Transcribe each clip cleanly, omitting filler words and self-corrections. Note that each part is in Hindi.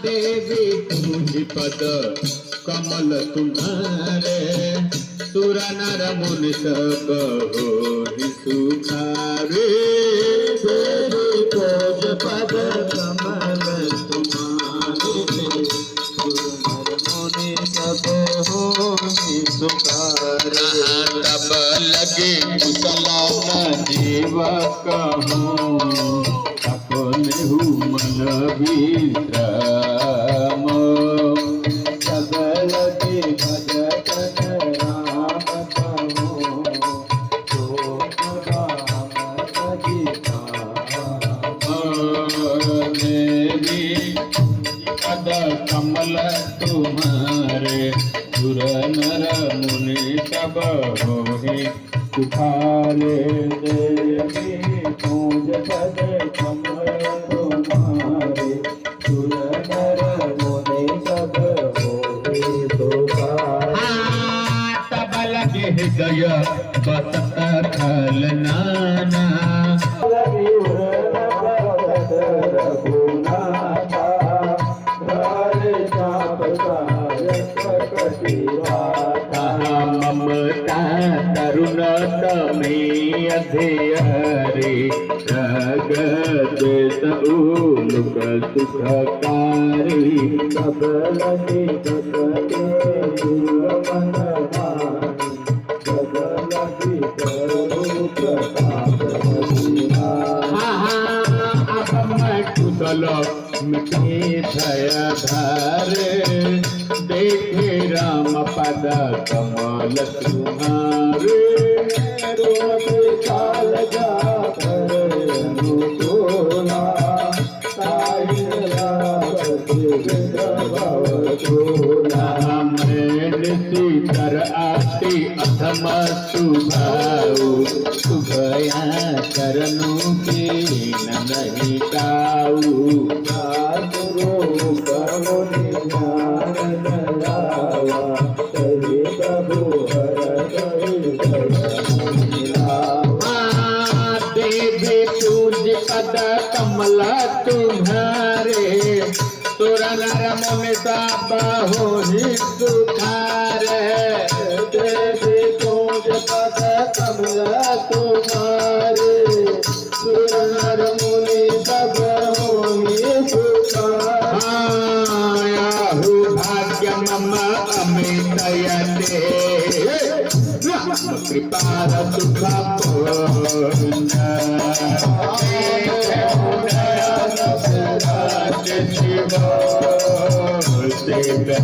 देवी तुझ पद कमल तुम्हारे सुर नर मुनि सब हो सुखारे। देवी तुझ पद कमल तुम्हारे सुर नर मुनि सब हो सुखारे। तब लगे कुशल जीव कहूँ अपने मन विश्राम। तब लगे भजन राम कहूँ तो राम देवी पद कमल तुम्हारे सुर नर मुनि सब होहि सुखारे। देवी तुझ पद कमल तुम्हारे सुर नर मुनि सब होहि सुखारे। तब लगे हृदय बसत खल नाना ममता तरुण तमें अधेरे जगत सऊलुक सुखकारी। तब लगे जगते मन भानी तब लगे करो प्रताप कुशल मिटे धरे देखे राम पद कमल तुम्हारे। काल जा अनुकूला सीतर आती अधम सुभाऊ सुभया चरणों के नहीं काऊ। देवी पूज पद कमल तुम्हारे सुर नर मुनि सब होहि सुखारे। देवी पूज पद कमल तुम्हारे सुर नर मुनि सब होहि सुखारे। भाग्य मम अमित कृपा सुख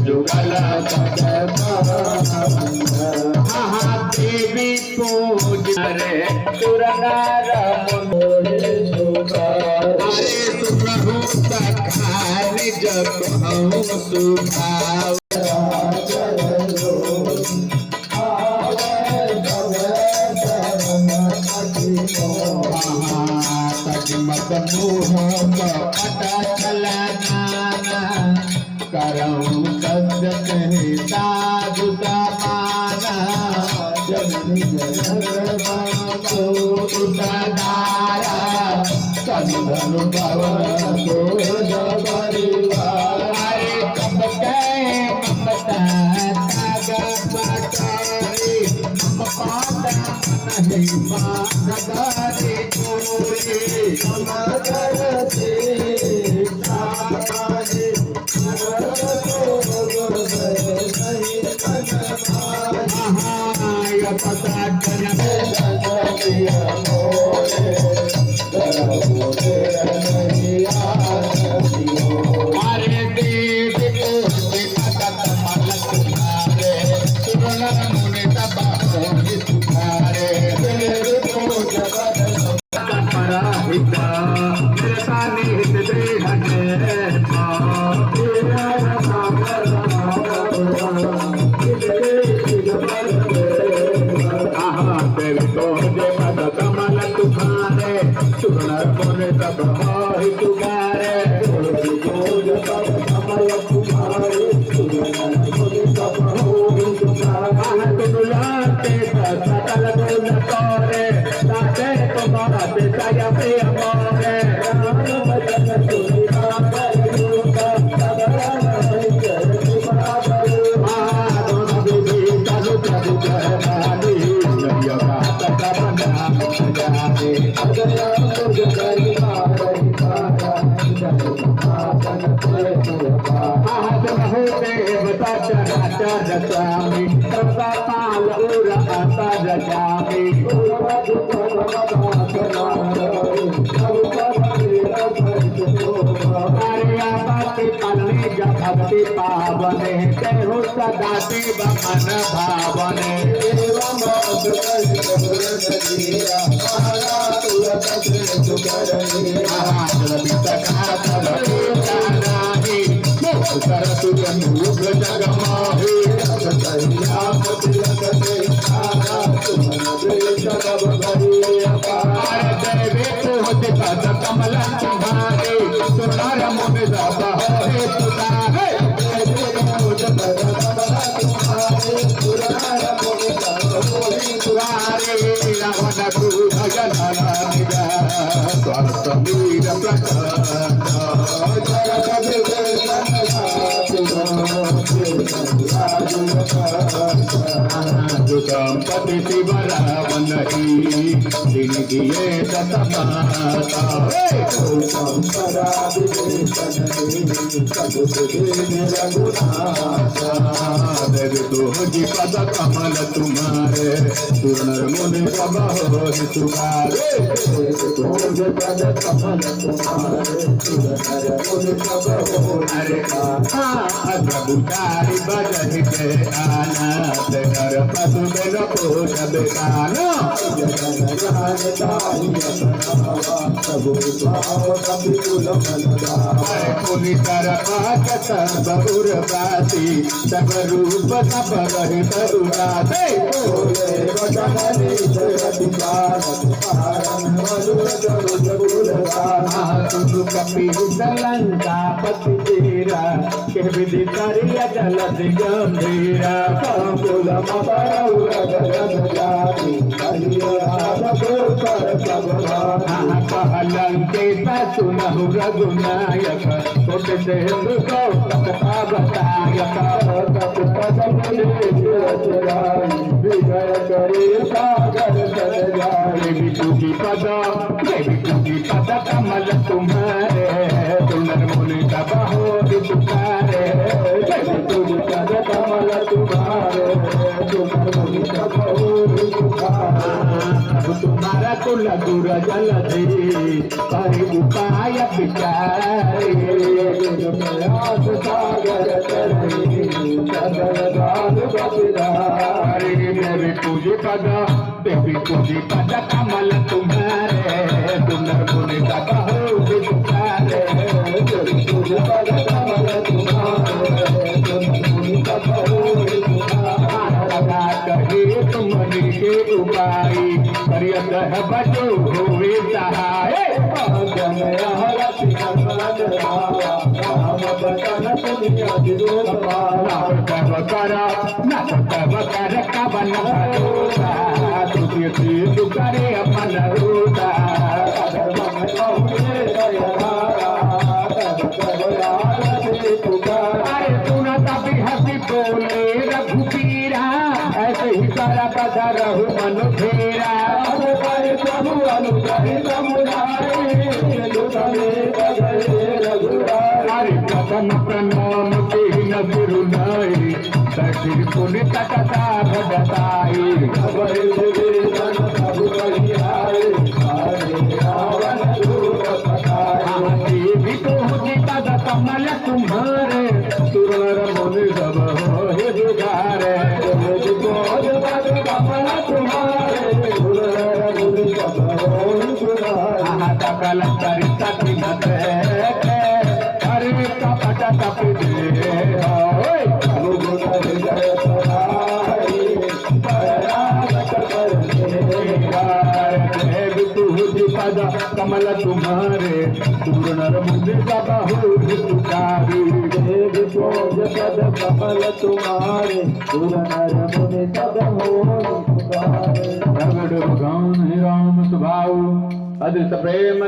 जुगल देवी पूज रे सुर नर मुनि सुखारे। सुनहु सखा निज कहूँ सुभाव मत मोह पट चलना करऊँ सत्य कहे साधु समाना। जननी उदारा धनु पवन को परिवार। कब गए ममता तागा पटारे हम पाता नहीं पागरे कोरे। समागर से सारे पता अरे देव मुनि सब होहि सुखारे। पराहिता निहित पद कमल तुम्हारे सुर नर मुनि सब होहि सुखारे। कमल तुम्हारे सुर नर मुनि सब होहि सुखारे। सकल गुण तोरे ताके तुम्हारा जय प्रिय मोरे राम भजन सुनि सागर लोका सबरन जय सुभागर दोन विधि तनु प्रभु कहमानी जय गात कबना जाने अगया मुझ करि मारहि पारा जय आपन जय सुभागर हो देवता चराचर स्वामी सदा पाल उर अंतर जामी भक्ति पल्ली भक्ति पावने देहु सदा शिव मन भावने करतु अनुग जग माहे देवे पोहते पद कमल तुम्हारे सुनार मुन हे सुधारे रावण तू भजन स्वास्थ्य वीर पति शिव रावण दिन दिए दत्तमाता देवी तुझी पद कमल तुम्हारे सुनर मुनि सब हो तुम्हारे पद कमल तुम्हारे अरे प्रभुचारी बजहि के आना नर पशु बेल पोष बेगाना पुनि कर बहुरवासी सब रूप सब रहे तरुणाते कपि लंका पति तेरा के विधि करिया जल गंभीरा कहलंकेत सुनहु रघुनायक कोट से कथा बतायक विजय करे सागर देवी तुझी पद कमल तुम्हारे सुंदर मुनि सब हो पुकारे देवी तुझी पद कमल तुम्हारे सुंदर मुनि सब हो तुम्हारा कुल दूर जल दे हरि उपाय विचारे प्रयास सागर देवी पूजी पद कमल तुम्हारे सुंदर मुनि सब हो पुकारे देवी पूजी पद कमल तुम्हारे सुंदर मुनि सब हो कहे तुम के उपाय करियत है बजो हुए सहाय कर कवन तू करे अपन रूता अरे सुना तभी हंसी बोले रघुपीरा ऐसे ही सारा पदा रहु मन फेरा प्रभु अनुग्रही हरि कदम प्रणाम के न गुरुनाई सचिर पुण्य तटता भगताई देवी तो पद कमल तुम्हारे सुरर मुनि सब हो जुगारे कमल तुम्हारे सकल चरित हरि कपट कपि पद कमल तुम्हारे पूर्ण मुझे पुकारी पद कमल तुम्हारे पूर्ण मुझे भगवान राम स्वभाव अदित प्रेम